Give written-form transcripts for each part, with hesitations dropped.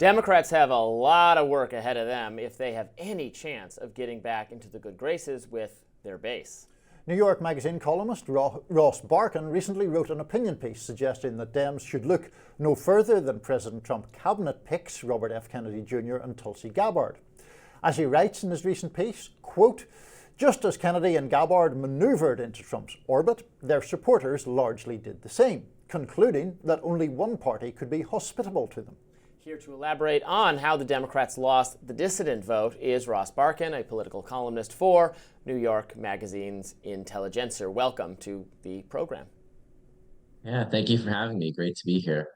Democrats have a lot of work ahead of them if they have any chance of getting back into the good graces with their base. New York Magazine columnist Ross Barkan recently wrote an opinion piece suggesting that Dems should look no further than President Trump cabinet picks Robert F. Kennedy Jr. and Tulsi Gabbard. As he writes in his recent piece, quote, "Just as Kennedy and Gabbard manoeuvred into Trump's orbit, their supporters largely did the same, concluding that only one party could be hospitable to them." Here to elaborate on how the Democrats lost the dissident vote is Ross Barkan, a political columnist for New York Magazine's Intelligencer. Welcome to the program. Yeah, thank you for having me. Great to be here.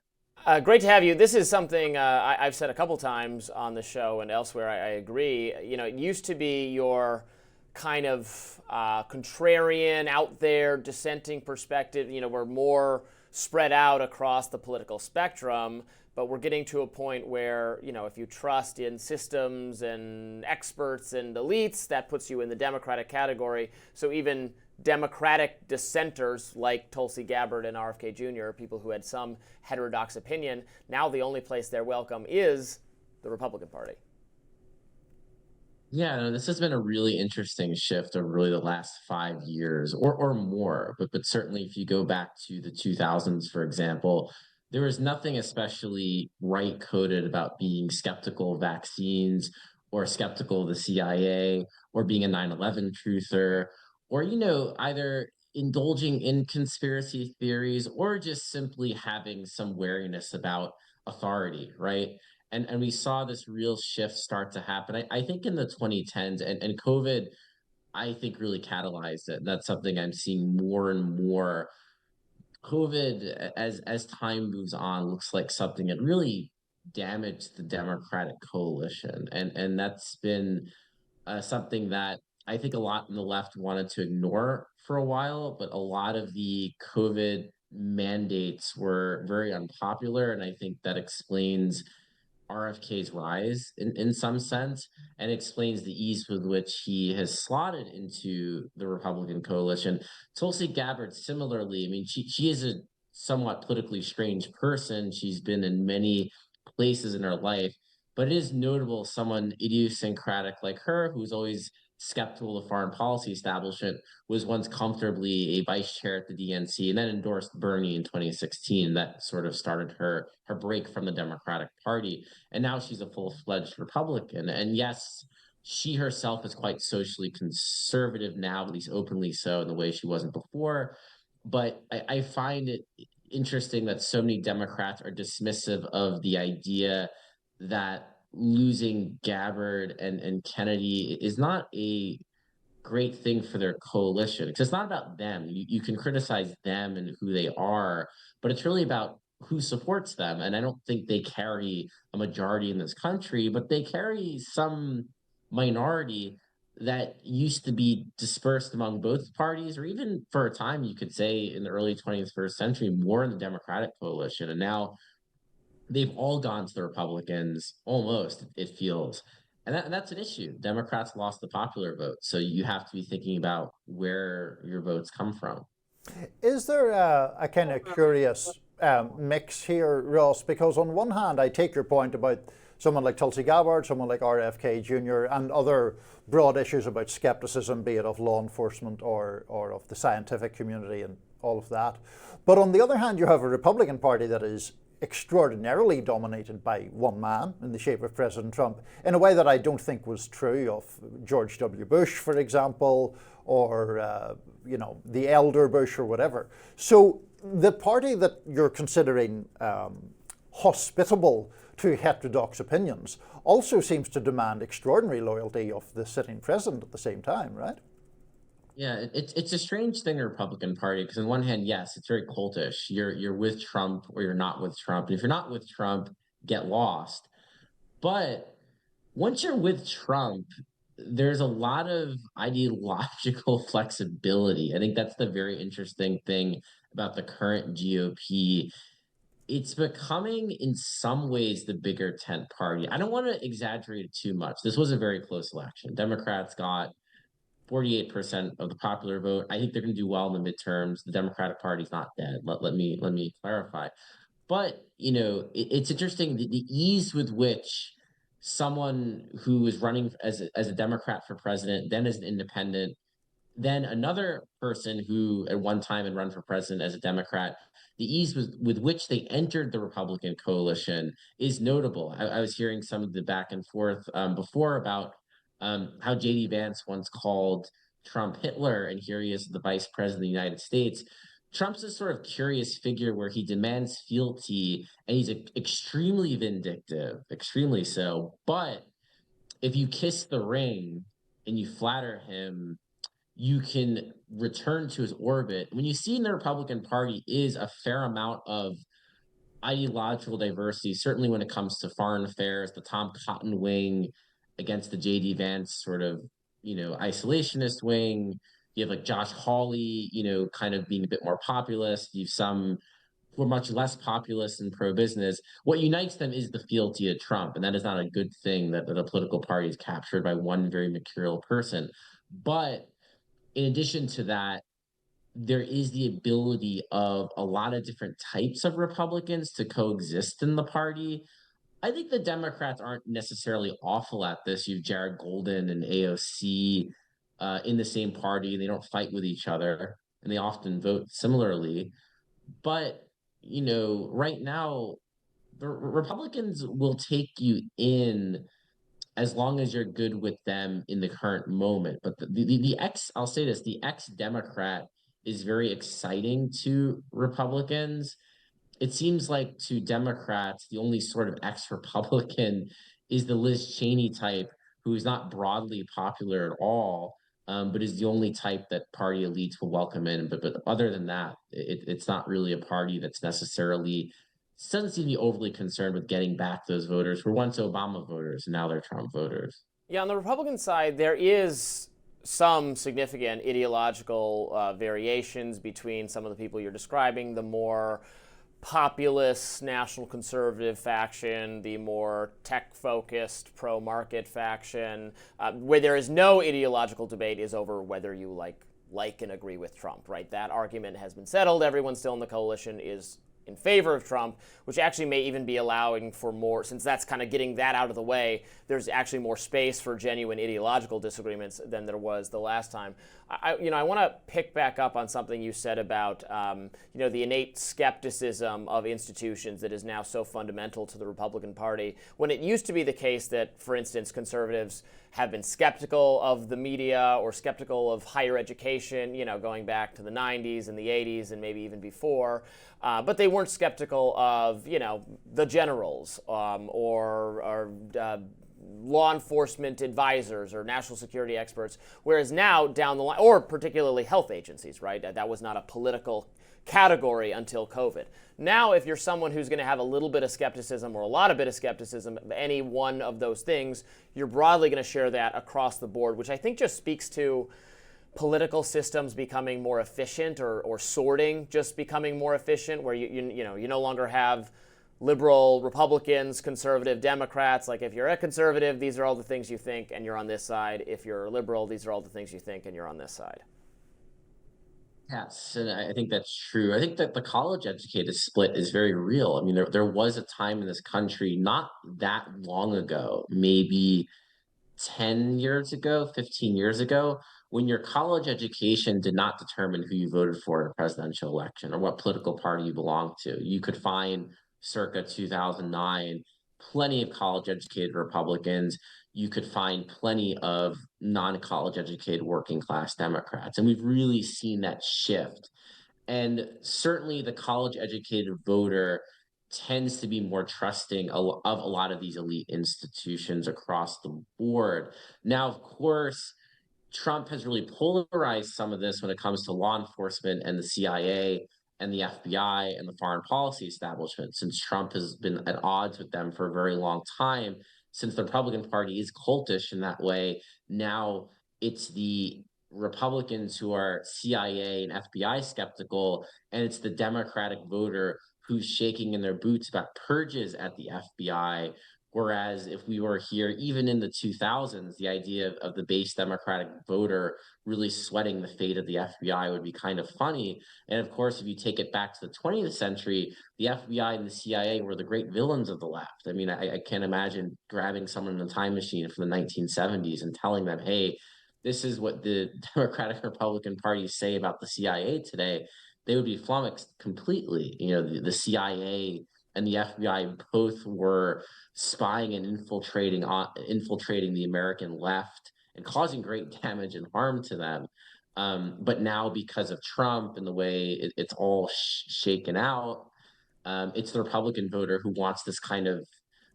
Great to have you. This is something I've said a couple times on the show and elsewhere. I agree. You know, it used to be your kind of contrarian, out there, dissenting perspective. You know, we're more spread out across the political spectrum. But we're getting to a point where, you know, if you trust in systems and experts and elites, that puts you in the Democratic category. So even Democratic dissenters like Tulsi Gabbard and RFK Jr., people who had some heterodox opinion, now the only place they're welcome is the Republican Party. Yeah, no, this has been a really interesting shift over really the last 5 years or more. But certainly if you go back to the 2000s, for example, there was nothing especially right coded about being skeptical of vaccines or skeptical of the CIA or being a 9/11 truther or, either indulging in conspiracy theories or just simply having some wariness about authority, right? And we saw this real shift start to happen. I think in the 2010s and COVID, I think really catalyzed it. That's something I'm seeing more and more. COVID, as time moves on, looks like something that really damaged the Democratic coalition, and that's been something that I think a lot in the left wanted to ignore for a while. But a lot of the COVID mandates were very unpopular, and I think that explains RFK's rise in some sense and explains the ease with which he has slotted into the Republican coalition. Tulsi Gabbard, similarly, I mean, she is a somewhat politically strange person. She's been in many places in her life, but it is notable someone idiosyncratic like her, who's always skeptical of the foreign policy establishment, was once comfortably a vice chair at the DNC and then endorsed Bernie in 2016. That sort of started her break from the Democratic Party. And now she's a full-fledged Republican. And yes, she herself is quite socially conservative now, at least openly so, in the way she wasn't before. But I find it interesting that so many Democrats are dismissive of the idea that losing Gabbard and Kennedy is not a great thing for their coalition. Because it's not about them. You can criticize them and who they are, but it's really about who supports them. And I don't think they carry a majority in this country, but they carry some minority that used to be dispersed among both parties, or even for a time, you could say in the early 21st century, more in the Democratic coalition. And now they've all gone to the Republicans, almost, it feels. And that's an issue. Democrats lost the popular vote. So you have to be thinking about where your votes come from. Is there a kind of curious mix here, Ross? Because on one hand, I take your point about someone like Tulsi Gabbard, someone like RFK Jr., and other broad issues about skepticism, be it of law enforcement or of the scientific community and all of that. But on the other hand, you have a Republican Party that is extraordinarily dominated by one man in the shape of President Trump, in a way that I don't think was true of George W. Bush, for example, or the elder Bush or whatever. So the party that you're considering hospitable to heterodox opinions also seems to demand extraordinary loyalty of the sitting president at the same time, right? Yeah, it's a strange thing, the Republican Party, because on one hand, yes, it's very cultish. You're with Trump or you're not with Trump. And if you're not with Trump, get lost. But once you're with Trump, there's a lot of ideological flexibility. I think that's the very interesting thing about the current GOP. It's becoming, in some ways, the bigger tent party. I don't want to exaggerate it too much. This was a very close election. Democrats got 48% of the popular vote. I think they're going to do well in the midterms. The Democratic Party's not dead. Let me clarify. But, it's interesting the ease with which someone who was running as a Democrat for president, then as an independent, then another person who at one time had run for president as a Democrat, the ease with which they entered the Republican coalition is notable. I was hearing some of the back and forth before about how J.D. Vance once called Trump Hitler, and here he is, the vice president of the United States. Trump's a sort of curious figure where he demands fealty and he's extremely vindictive, extremely so. But if you kiss the ring and you flatter him, you can return to his orbit. When you see in the Republican Party is a fair amount of ideological diversity, certainly when it comes to foreign affairs, the Tom Cotton wing against the J.D. Vance sort of, isolationist wing. You have like Josh Hawley, kind of being a bit more populist. You have some who are much less populist and pro-business. What unites them is the fealty to Trump, and that is not a good thing that a political party is captured by one very mercurial person. But in addition to that, there is the ability of a lot of different types of Republicans to coexist in the party. I think the Democrats aren't necessarily awful at this. You have Jared Golden and AOC in the same party. They don't fight with each other, and they often vote similarly. But, right now, the Republicans will take you in as long as you're good with them in the current moment. But the I'll say this, the ex-Democrat is very exciting to Republicans. It seems like to Democrats, the only sort of ex-Republican is the Liz Cheney type, who is not broadly popular at all, but is the only type that party elites will welcome in. But other than that, it's not really a party that's necessarily doesn't seem to be overly concerned with getting back those voters who were once Obama voters and now they're Trump voters. Yeah, on the Republican side, there is some significant ideological variations between some of the people you're describing, the more populist national conservative faction, the more tech-focused pro-market faction. Where there is no ideological debate is over whether you like and agree with Trump, right? That argument has been settled. Everyone still in the coalition is in favor of Trump, which actually may even be allowing for more, since that's kind of getting that out of the way, there's actually more space for genuine ideological disagreements than there was the last time. I want to pick back up on something you said about, the innate skepticism of institutions that is now so fundamental to the Republican Party. When it used to be the case that, for instance, conservatives have been skeptical of the media or skeptical of higher education, going back to the 90s and the 80s and maybe even before. But they weren't skeptical of, the generals or law enforcement advisors or national security experts, whereas now down the line, or particularly health agencies, right? That was not a political category until COVID. Now, if you're someone who's going to have a little bit of skepticism or a lot of bit of skepticism of any one of those things, you're broadly going to share that across the board, which I think just speaks to political systems becoming more efficient or sorting just becoming more efficient, where you no longer have liberal Republicans, conservative Democrats. Like if you're a conservative, these are all the things you think and you're on this side. If you're a liberal, these are all the things you think and you're on this side. Yes, and I think that's true. I think that the college educated split is very real. I mean, there was a time in this country not that long ago, maybe 10 years ago, 15 years ago, when your college education did not determine who you voted for in a presidential election or what political party you belonged to. You could find circa 2009 plenty of college educated Republicans. You could find plenty of non-college educated working class Democrats. And we've really seen that shift. And certainly the college educated voter tends to be more trusting of a lot of these elite institutions across the board. Now, of course, Trump has really polarized some of this when it comes to law enforcement and the CIA and the FBI and the foreign policy establishment, since Trump has been at odds with them for a very long time. Since the Republican Party is cultish in that way, now it's the Republicans who are CIA and FBI skeptical, and it's the Democratic voter who's shaking in their boots about purges at the FBI Whereas if we were here, even in the 2000s, the idea of the base Democratic voter really sweating the fate of the FBI would be kind of funny. And of course, if you take it back to the 20th century, the FBI and the CIA were the great villains of the left. I mean, I can't imagine grabbing someone in a time machine from the 1970s and telling them, hey, this is what the Democratic Republican parties say about the CIA today. They would be flummoxed completely. You know, the CIA and the FBI both were spying and infiltrating the American left and causing great damage and harm to them. But now, because of Trump and the way it's all shaken out, it's the Republican voter who wants this kind of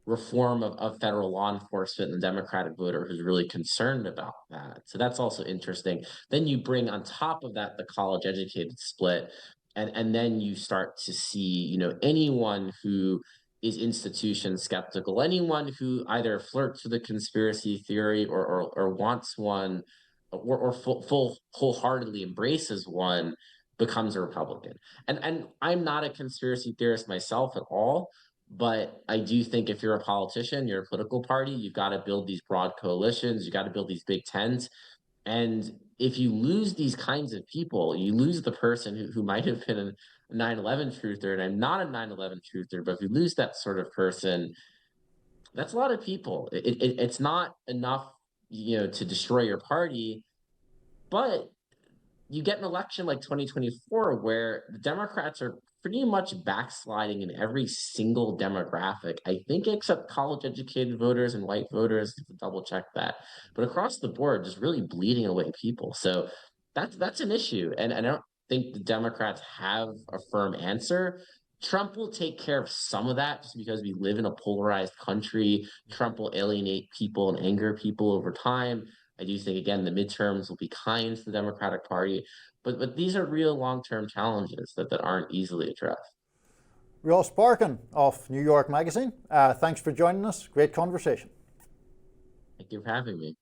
reform of federal law enforcement, and the Democratic voter who's really concerned about that. So that's also interesting. Then you bring on top of that the college educated split, and then you start to see, you know, anyone who is institution skeptical, anyone who either flirts with a conspiracy theory or wants one or wholeheartedly embraces one becomes a Republican. And I'm not a conspiracy theorist myself at all, but I do think if you're a politician, you're a political party, you've got to build these broad coalitions, you got to build these big tents. And if you lose these kinds of people, you lose the person who might have been a 9/11 truther, and I'm not a 9/11 truther, but if you lose that sort of person, that's a lot of people. It's not enough, you know, to destroy your party, but you get an election like 2024 where the Democrats are pretty much backsliding in every single demographic, I think, except college educated voters and white voters, to double check that. But across the board, just really bleeding away people. So that's an issue. And I don't think the Democrats have a firm answer. Trump will take care of some of that just because we live in a polarized country. Trump will alienate people and anger people over time. I do think, again, the midterms will be kind to the Democratic Party, but these are real long-term challenges that aren't easily addressed. Ross Barkan of New York Magazine, thanks for joining us. Great conversation. Thank you for having me.